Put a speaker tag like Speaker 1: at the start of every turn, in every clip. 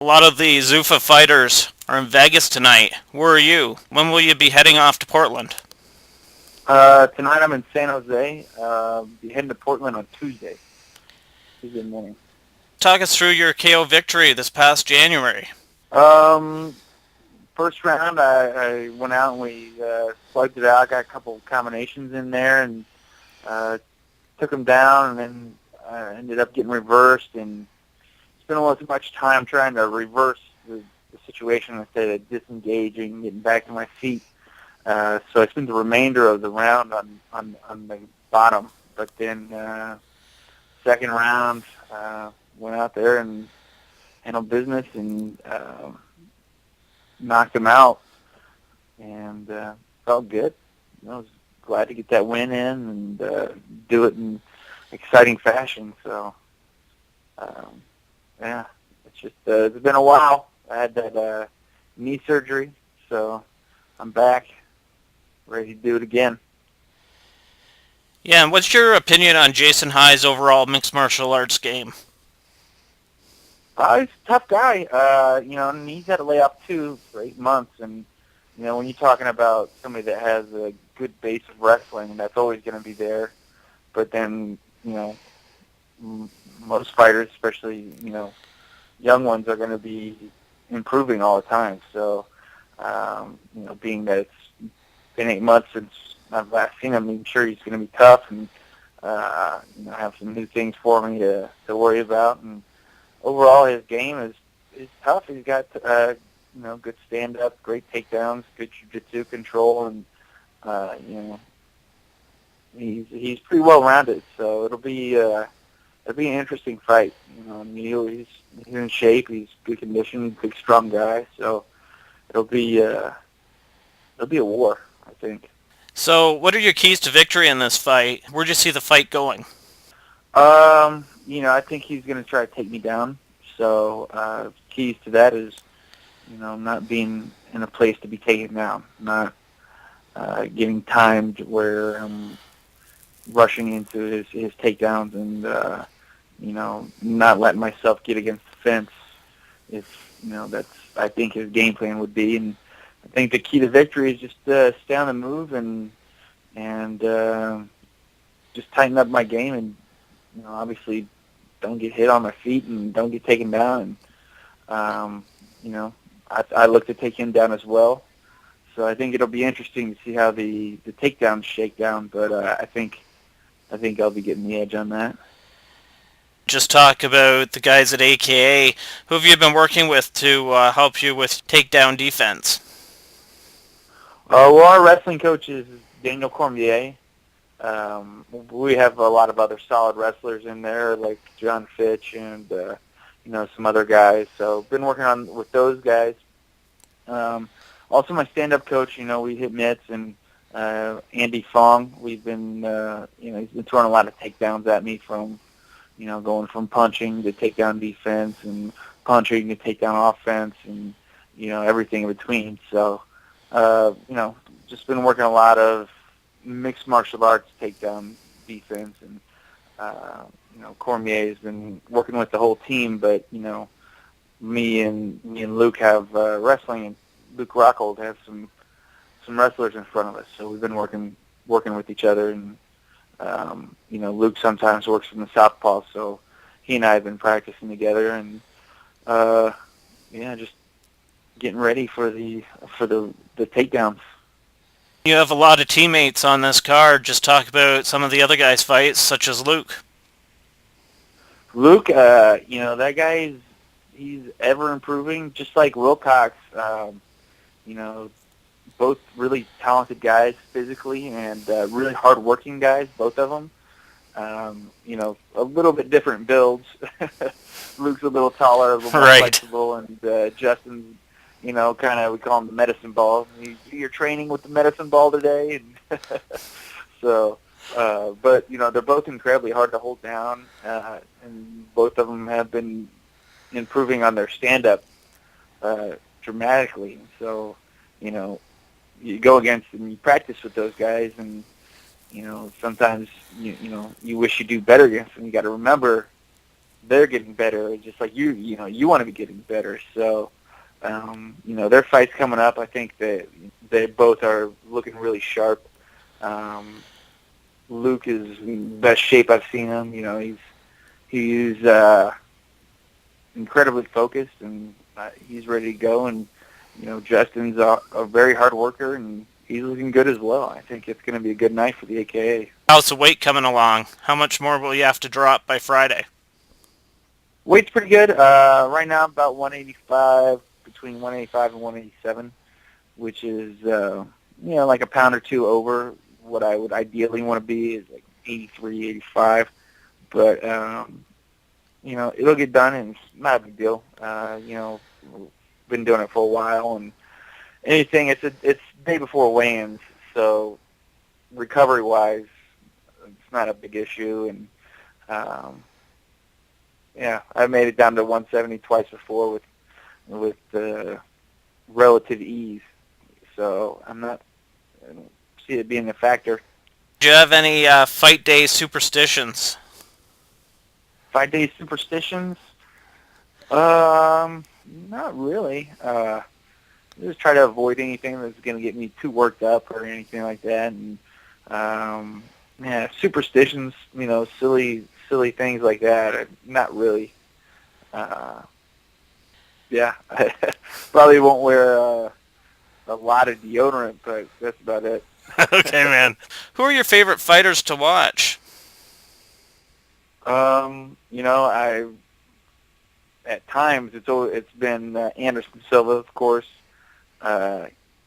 Speaker 1: A lot of the Zuffa fighters are in Vegas tonight. Where are you? When will you be heading off to Portland?
Speaker 2: Tonight I'm in San Jose. Be heading to Portland on Tuesday morning.
Speaker 1: Talk us through your KO victory this past January.
Speaker 2: Um, First round I went out and we slugged it out. Got a couple of combinations in there and took him down, and then ended up getting reversed and spent a little too much time trying to reverse the situation instead of disengaging, getting back to my feet. So I spent the remainder of the round on the bottom. But then second round, went out there and handled business and knocked him out, and felt good. I was glad to get that win in and do it in exciting fashion. So yeah, it's been a while. I had that knee surgery, so I'm back, ready to do it again.
Speaker 1: Yeah, and what's your opinion on Jason High's overall mixed martial arts game?
Speaker 2: He's a tough guy, and he's had to lay off too for 8 months. And when you're talking about somebody that has a good base of wrestling, that's always going to be there. But then, most fighters, especially young ones, are going to be improving all the time. So, being that it's been 8 months since I've last seen him, I'm sure he's going to be tough and have some new things for me to worry about. And overall, his game is tough. He's got good stand-up, great takedowns, good jiu-jitsu control, and he's pretty well-rounded. So it'll be an interesting fight. He's in shape. He's good condition, big, strong guy. So it'll be a war, I think.
Speaker 1: So, what are your keys to victory in this fight? Where'd you see the fight going?
Speaker 2: I think he's going to try to take me down. So keys to that is, not being in a place to be taken down, not getting timed where I'm rushing into his takedowns and, not letting myself get against the fence. That's, I think, his game plan would be. And I think the key to victory is just stay on the move and just tighten up my game and, obviously don't get hit on my feet and don't get taken down. And, I look to take him down as well. So I think it'll be interesting to see how the takedowns shake down. But I think I'll be getting the edge on that.
Speaker 1: Just talk about the guys at AKA. Who have you been working with to help you with takedown defense?
Speaker 2: Well, our wrestling coach is Daniel Cormier. We have a lot of other solid wrestlers in there, like John Fitch and some other guys. So been working with those guys. Also, my stand-up coach. We hit mitts, and Andy Fong. We've been he's been throwing a lot of takedowns at me from going from punching to takedown defense and punching to takedown offense and everything in between. So just been working a lot of mixed martial arts takedown defense, and Cormier has been working with the whole team, but me and Luke have wrestling, and Luke Rockhold has some wrestlers in front of us, so we've been working with each other, and Luke sometimes works from the southpaw, so he and I have been practicing together, and just getting ready for the takedowns.
Speaker 1: You have a lot of teammates on this card. Just talk about some of the other guys' fights, such as Luke.
Speaker 2: Luke, that guy he's ever improving, just like Wilcox. Both really talented guys physically and really hard-working guys, both of them. A little bit different builds. Luke's a little taller, a little more flexible, and Justin's, kind of, we call him the medicine ball. You're training with the medicine ball today. And so, but, they're both incredibly hard to hold down, and both of them have been improving on their stand-up dramatically. So, you go against and you practice with those guys, and sometimes you wish you do better against them. You got to remember they're getting better, just like you want to be getting better. So, their fight's coming up. I think that they both are looking really sharp. Um, Luke is in the best shape I've seen him. He's incredibly focused, and he's ready to go. And Justin's a very hard worker, and he's looking good as well. I think it's going to be a good night for the AKA.
Speaker 1: How's the weight coming along? How much more will you have to drop by Friday?
Speaker 2: Weight's pretty good. Right now, about 185, between 185 and 187, which is like a pound or two over what I would ideally want to be, is like 83, 85. But it'll get done, and it's not a big deal. Been doing it for a while, and it's the day before weigh-ins, so recovery-wise, it's not a big issue. And I made it down to 170 twice before with relative ease, so I don't see it being a factor.
Speaker 1: Do you have any fight day superstitions?
Speaker 2: 5 days superstitions? Not really. Just try to avoid anything that's going to get me too worked up or anything like that. And superstitions, silly things like that. Not really. I probably won't wear a lot of deodorant, but that's about it.
Speaker 1: Okay, man. Who are your favorite fighters to watch?
Speaker 2: I at times it's been Anderson Silva, of course,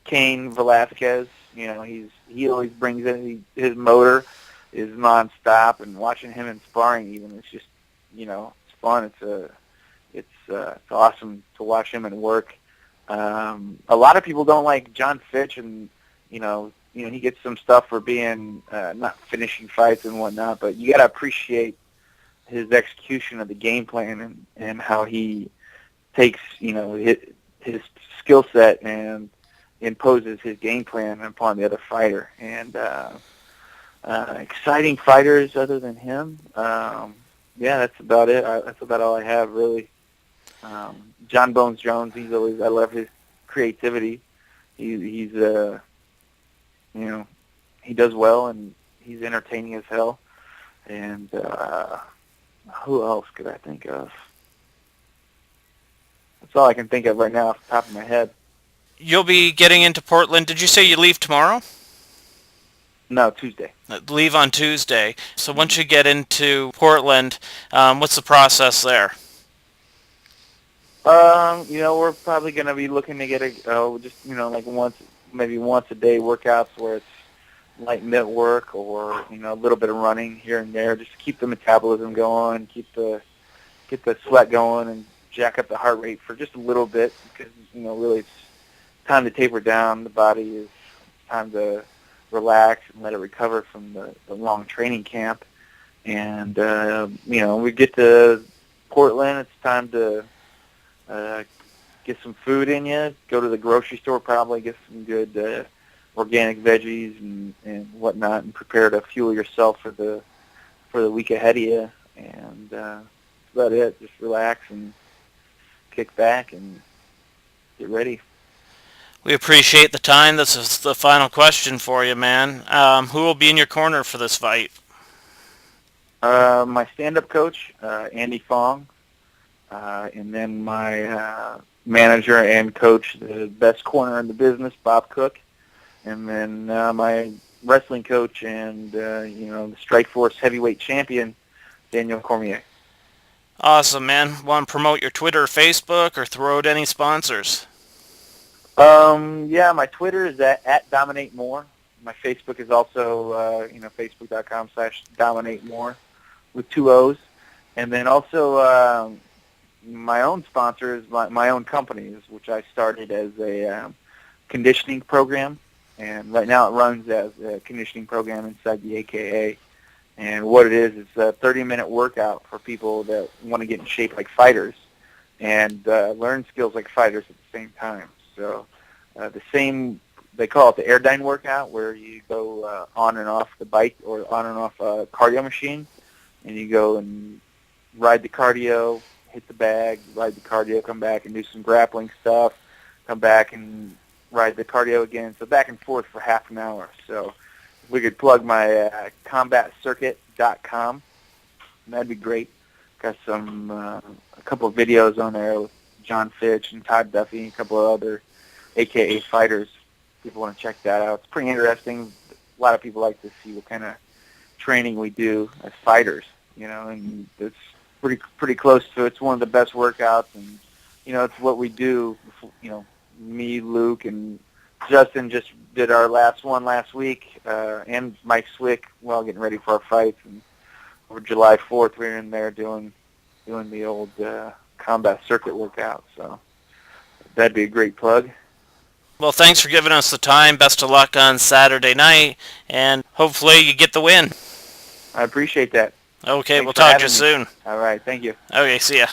Speaker 2: Cain Velasquez. He always brings in his motor is nonstop, and watching him in sparring even, it's just it's fun. It's awesome to watch him in work. A lot of people don't like John Fitch, and he gets some stuff for being not finishing fights and whatnot, but you got to appreciate his execution of the game plan and how he takes his skill set and imposes his game plan upon the other fighter. And exciting fighters other than him, that's about it. That's about all I have, really. John Bones Jones, I love his creativity. He's he does well, and he's entertaining as hell. And who else could I think of? That's all I can think of right now off the top of my head.
Speaker 1: You'll be getting into Portland. Did you say you leave tomorrow?
Speaker 2: No, Tuesday.
Speaker 1: Leave on Tuesday. So once you get into Portland, what's the process there?
Speaker 2: We're probably going to be looking to get like maybe once a day workouts where it's light mitt work, or a little bit of running here and there, just to keep the metabolism going, get the sweat going, and jack up the heart rate for just a little bit, because really it's time to taper down. The body is time to relax and let it recover from the long training camp. And we get to Portland, it's time to get some food in you, go to the grocery store, probably get some good organic veggies and whatnot, and prepare to fuel yourself for the week ahead of you. And that's about it. Just relax and kick back and get ready.
Speaker 1: We appreciate the time. This is the final question for you, man. Who will be in your corner for this fight?
Speaker 2: My stand-up coach, Andy Fong, and then my manager and coach, the best corner in the business, Bob Cook, and then my wrestling coach and the Strikeforce heavyweight champion, Daniel Cormier.
Speaker 1: Awesome, man. Want to promote your Twitter or Facebook, or throw out any sponsors?
Speaker 2: My Twitter is at Dominate More. My Facebook is also Facebook.com/Dominate More with 2 O's. And then also my own sponsor is my own companies, which I started as a conditioning program. And right now it runs as a conditioning program inside the AKA. And what it is a 30-minute workout for people that want to get in shape like fighters and learn skills like fighters at the same time. So they call it the Airdyne workout, where you go on and off the bike or on and off a cardio machine, and you go and ride the cardio, hit the bag, ride the cardio, come back and do some grappling stuff, come back and ride the cardio again. So back and forth for half an hour. So if we could plug my combatcircuit.com, that'd be great. Got a couple of videos on there with John Fitch and Todd Duffy and a couple of other AKA fighters. People want to check that out. It's pretty interesting. A lot of people like to see what kind of training we do as fighters, and it's pretty close to it's one of the best workouts, and it's what we do. Me, Luke, and Justin just did our last one last week, and Mike Swick while getting ready for our fights. And over July 4th, we were in there doing the old combat circuit workout. So that'd be a great plug.
Speaker 1: Well, thanks for giving us the time. Best of luck on Saturday night, and hopefully you get the win.
Speaker 2: I appreciate that.
Speaker 1: Okay,
Speaker 2: Thanks
Speaker 1: we'll
Speaker 2: for
Speaker 1: talk to you
Speaker 2: having me.
Speaker 1: soon.
Speaker 2: All right, thank you.
Speaker 1: Okay, see ya.